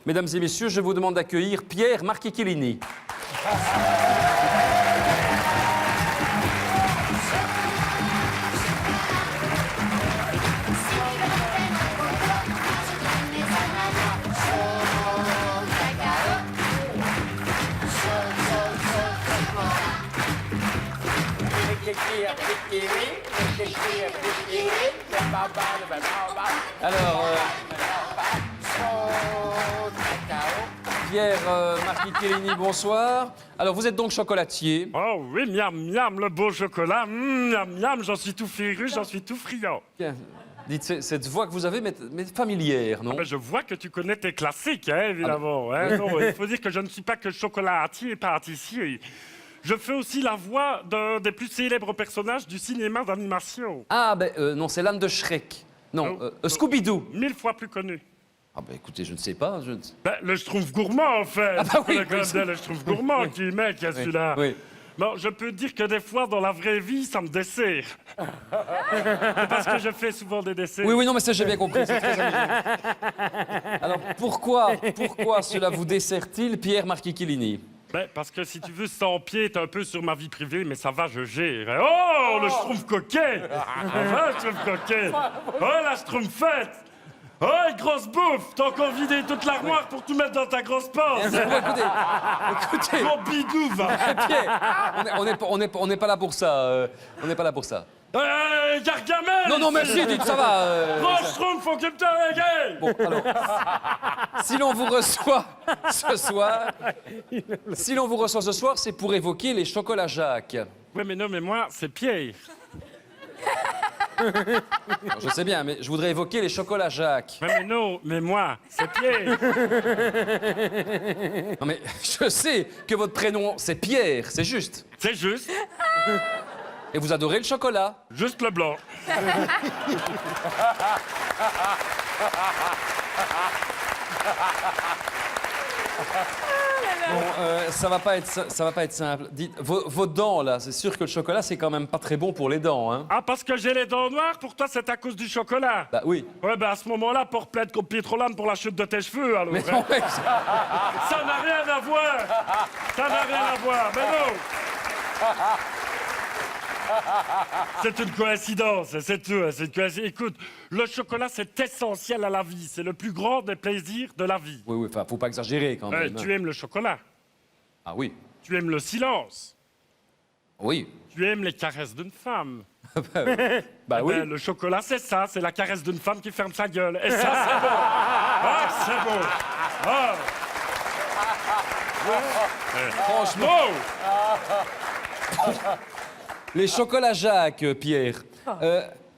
Mesdames et messieurs, je vous demande d'accueillir Pierre Marchichilini. Alors, Pierre Marchichilini, bonsoir. Alors, vous êtes donc chocolatier. Oh oui, miam, miam, le beau chocolat. Miam, miam, j'en suis tout féru, j'en suis tout friand. Bien. Dites, cette voix que vous avez m'est familière, non? Ah ben, je vois que tu connais tes classiques, hein, évidemment. Hein. Non, il faut dire que je ne suis pas que chocolatier et pâtissier. Je fais aussi la voix d'un des plus célèbres personnages du cinéma d'animation. Ah, ben non, c'est l'âne de Shrek. Non, Scooby-Doo. 1000 fois plus connu. Ah, ben écoutez, je ne sais pas. Ben, le Schtroumpf gourmand, en fait. Ah bah oui, le oui. Schtroumpf gourmand qui met, qui a celui-là. Oui. Bon, je peux dire que des fois, dans la vraie vie, ça me dessert. C'est parce que je fais souvent des desserts. Oui, non, mais ça, j'ai bien compris. C'est très amusant. Alors, pourquoi cela vous dessert-il, Pierre Marchichilini? Ben, parce que si tu veux, ça empiète un peu sur ma vie privée, mais ça va, je gère. Oh, le Schtroumpf coquet! Ça va, le Schtroumpf coquet! Oh, la Schtroumpfette! Oh, grosse bouffe! T'as encore vidé toute l'armoire pour tout mettre dans ta grosse panse! Écoutez, Mon bidou, va! Pierre, on n'est pas là pour ça. On n'est pas là pour ça. Gargamel! Non, merci, dites, ça va. Gros Schtroumpf, occupe-toi, les gars! Bon, alors, si l'on vous reçoit ce soir, c'est pour évoquer les chocolats Jacques. Oui, mais non, mais moi, c'est Pierre. Alors, je sais bien, mais je voudrais évoquer les chocolats Jacques. Mais non, mais moi, c'est Pierre. Non, mais je sais que votre prénom, c'est Pierre, c'est juste. C'est juste, Et vous adorez le chocolat. juste le blanc. Bon, ça va pas être simple. Dites, vos dents, là, c'est sûr que le chocolat, c'est quand même pas très bon pour les dents, hein? Ah, parce que j'ai les dents noires, pour toi, c'est à cause du chocolat. Bah oui. Ouais, ben à ce moment-là, porte plainte contre Pietrolane pour la chute de tes cheveux, alors. Mais hein. non, mais... Ça n'a rien à voir. Ça n'a rien à voir, mais non. C'est une coïncidence, c'est tout. C'est une coïncidence. Écoute, le chocolat, c'est essentiel à la vie. C'est le plus grand des plaisirs de la vie. Oui, enfin, faut pas exagérer quand même. Tu aimes le chocolat. Ah oui. Tu aimes le silence. Oui. Tu aimes les caresses d'une femme. Bah oui. Ben, le chocolat, c'est ça. C'est la caresse d'une femme qui ferme sa gueule. Et ça, c'est bon. Ah, c'est bon. Ah. Franchement. Les chocolats Jacques, Pierre.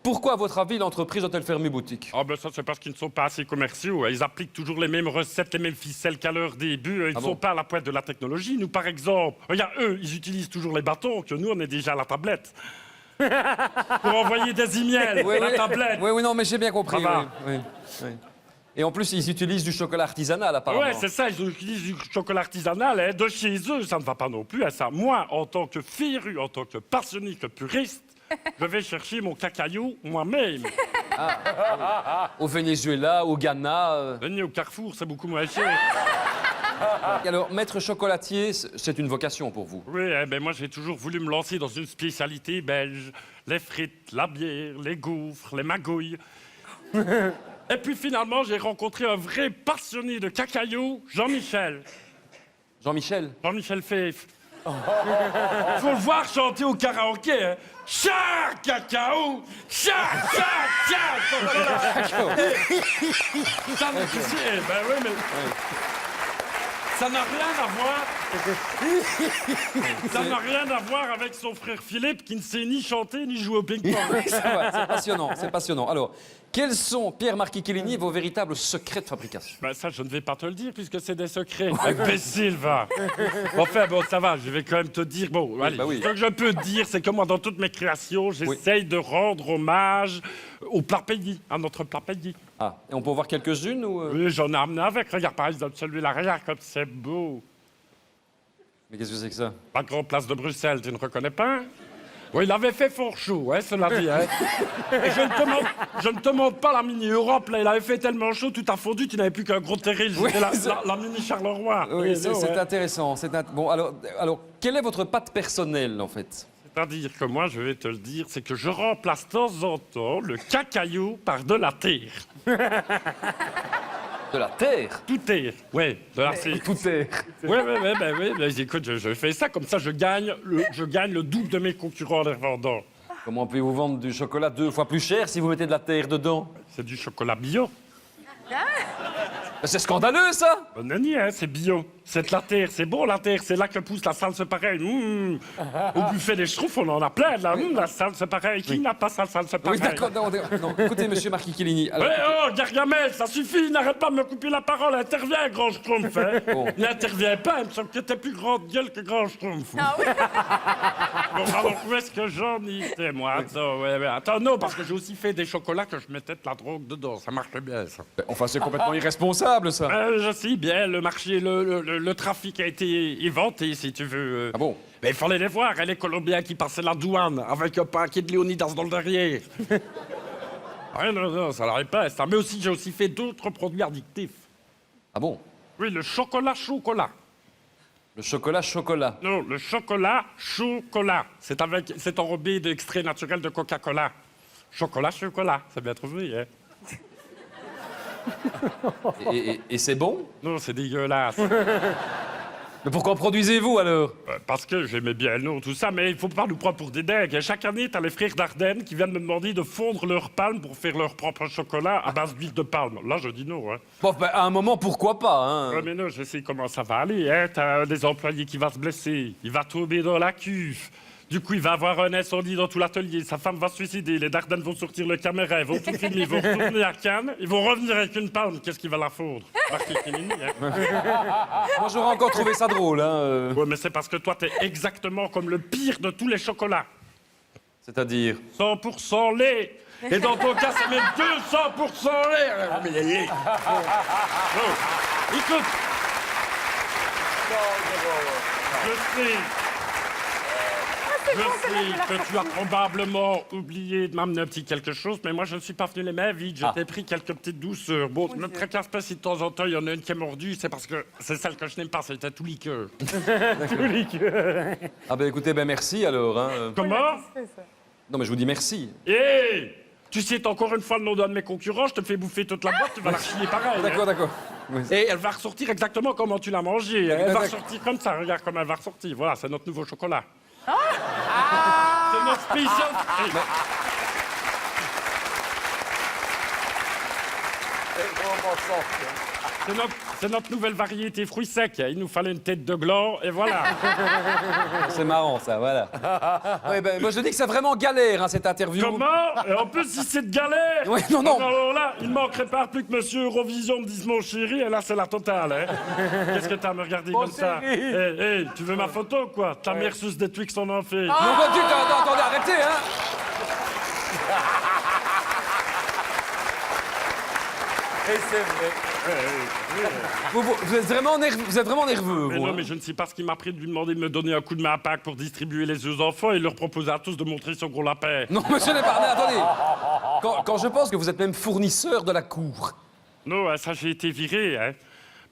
Pourquoi, à votre avis, l'entreprise doit-elle fermer boutique? Ah ben ça, c'est parce qu'ils ne sont pas assez commerciaux. Ils appliquent toujours les mêmes recettes, les mêmes ficelles qu'à leur début. Ils ne sont pas à la pointe de la technologie. Nous, par exemple, regarde, eux, ils utilisent toujours les bâtons, que nous, on est déjà à la tablette. Pour envoyer des emails, la tablette. Oui, non, mais j'ai bien compris. Ça va. Oui. Et en plus, ils utilisent du chocolat artisanal, apparemment. Ouais, c'est ça, ils utilisent du chocolat artisanal hein, de chez eux. Ça ne va pas non plus à ça. Moi, en tant que féru, en tant que passionné, que puriste, je vais chercher mon cacaillou moi-même. Au Venezuela, au Ghana. Venez au Carrefour, c'est beaucoup moins cher. Alors, maître chocolatier, c'est une vocation pour vous. Oui, eh ben moi, j'ai toujours voulu me lancer dans une spécialité belge. Les frites, la bière, les gaufres, les magouilles. Et puis finalement, j'ai rencontré un vrai passionné de cacaillou, Jean-Michel. Jean-Michel? Jean-Michel Feif. Faut le voir chanter au karaoké, hein. Chaque cacao, chaque. Ça me disait, ben oui, mais ça n'a rien à voir. Ça n'a rien à voir avec son frère Philippe qui ne sait ni chanter ni jouer au ping-pong. C'est passionnant, c'est passionnant. Alors, quels sont, Pierre Marchichilini, vos véritables secrets de fabrication? Ben ça, je ne vais pas te le dire puisque c'est des secrets. Imbécile, va. Enfin, bon, ça va, je vais quand même te dire. Bon, allez, bah oui. ce que je peux te dire, c'est que moi, dans toutes mes créations, j'essaye de rendre hommage au plat pays, à notre plat pays. Ah, et on peut en voir quelques-unes ou... Oui, j'en ai amené avec. Regarde, par exemple, celui-là, regarde comme c'est beau. Mais qu'est-ce que c'est que ça? La grande place de Bruxelles, tu ne reconnais pas? Oui, il avait fait fort chaud, hein, cela dit. Hein. Et je ne te montre pas la mini-Europe, là. Il avait fait tellement chaud, tout a fondu, tu n'avais plus qu'un gros terril. Oui, C'était la mini-Charleroi. Oui, c'est ouais. intéressant. Bon, alors, quelle est votre patte personnelle, en fait? C'est-à-dire que moi, je vais te le dire, c'est que je remplace de temps en temps le cacaillou par de la terre. De la terre? Tout terre, ouais, de la terre. Tout terre. Oui, écoute, je fais ça, comme ça, je gagne le double de mes concurrents en les revendant. Comment pouvez-vous vendre du chocolat 2 fois plus cher si vous mettez de la terre dedans? C'est du chocolat bio. C'est scandaleux, ça! Nani, hein, c'est bio. C'est de la terre, c'est bon la terre, c'est là que pousse la salse pareille. Au buffet des Schtroumpfs, on en a plein là. La salse pareille, qui n'a pas sa salse pareille? Oui, d'accord, non, écoutez, monsieur Marchichellini. Alors... Ouais, oh, Gargamel, ça suffit, n'arrête pas de me couper la parole, interviens, grand Schtroumpf. Hein. Bon. N'interviens pas, il me semble que t'es plus grande gueule que grand Schtroumpf. Ah oui. Bon, alors, où est-ce que j'en étais, moi? Attends, non, parce que j'ai aussi fait des chocolats que je mettais de la drogue dedans, ça marchait bien, ça. Enfin, c'est complètement irresponsable, ça. Je sais bien, le marché, le trafic a été inventé, si tu veux. Ah bon? Mais il fallait les voir, les Colombiens qui passaient la douane avec un paquet de Léonidas dans le derrière. Ouais, non, ça n'arrive pas, ça. Mais aussi, j'ai aussi fait d'autres produits addictifs. Ah bon? Oui, le chocolat. Le chocolat. Non, le chocolat. C'est enrobé d'extrait naturel de Coca-Cola. Chocolat, c'est bien trouvé, hein? Et c'est bon? Non, c'est dégueulasse. Mais pourquoi produisez-vous, alors? Parce que j'aimais bien le nom, tout ça, mais il faut pas nous prendre pour des dingues. Et chaque année, t'as les frères d'Ardenne qui viennent me demander de fondre leurs palmes pour faire leur propre chocolat à base d'huile de palme. Là, je dis non, hein. Bon, ben, à un moment, pourquoi pas, hein? Ouais, mais non, je sais comment ça va aller, hein. T'as des employés qui vont se blesser, il va tomber dans la cuve. Du coup, il va avoir un incendie dans tout l'atelier, sa femme va se suicider, les Dardennes vont sortir le caméra, ils vont tout filmer, ils vont retourner à Cannes, ils vont revenir avec une palme, qu'est-ce qu'il va la fondre? Moi, j'aurais encore trouvé ça drôle, hein. Ouais, mais c'est parce que toi, t'es exactement comme le pire de tous les chocolats. C'est-à-dire? 100% lait. Et dans ton cas, c'est même 200% lait. Mais les laits. Oh. Écoute. Je sais que tu as probablement oublié de m'amener un petit quelque chose, mais moi, je ne suis pas venu les mains vides. Je t'ai pris quelques petites douceurs. Bon, ne me tracasse pas si de temps en temps, il y en a une qui est mordue. C'est parce que c'est celle que je n'aime pas. C'était tout liqueur. Tout liqueur. Ah ben écoutez, ben merci, alors, hein. Comment? Non, mais je vous dis merci. Hé! Tu cites encore une fois le nom d'un de mes concurrents, je te fais bouffer toute la boîte, tu vas la chier pareil. D'accord, hein. d'accord. Oui. Et elle va ressortir exactement comment tu l'as mangée. Elle va ressortir comme ça, regarde comment elle va ressortir. Voilà, c'est notre nouveau chocolat. C'est notre spécial. C'est notre nouvelle variété fruits secs. Il nous fallait une tête de gland, et voilà. C'est marrant, ça, voilà. Oui, ben, moi, je dis que c'est vraiment galère, hein, cette interview. Comment? Et en plus, si c'est de galère. Oui, non. Alors là, il ne manquerait pas plus que Monsieur Eurovision me dise mon chéri, et là, c'est la totale, hein. Qu'est-ce que t'as à me regarder comme ça? Hé, tu veux ma photo, quoi? Ta mère suce des Twix en enfer. Non, bah, attendez, arrêtez, hein. Et c'est vrai. Vous êtes vraiment nerveux, Mais vous, non, hein. mais je ne sais pas ce qui m'a pris de lui demander de me donner un coup de main à Pâques pour distribuer les œufs aux enfants et leur proposer à tous de montrer son gros lapin. Non, monsieur Léparnet, attendez. Quand je pense que vous êtes même fournisseur de la cour. Non, ça, j'ai été viré, hein.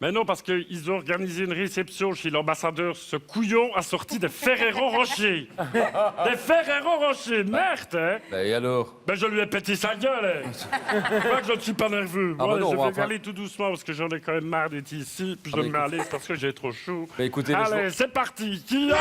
Mais non, parce qu'ils ont organisé une réception chez l'ambassadeur. Ce couillon a sorti des Ferrero Rocher. Des Ferrero Rocher, merde, hein. Ben, et alors? Ben, je lui ai pété sa gueule, hein. Je crois que je ne suis pas nerveux. Ah, Moi, bah non, je vais enfin... y aller tout doucement parce que j'en ai quand même marre d'être ici. Puis je me mets à l'aise parce que j'ai trop chaud. Ben, écoutez, allez, c'est parti. Qui allez,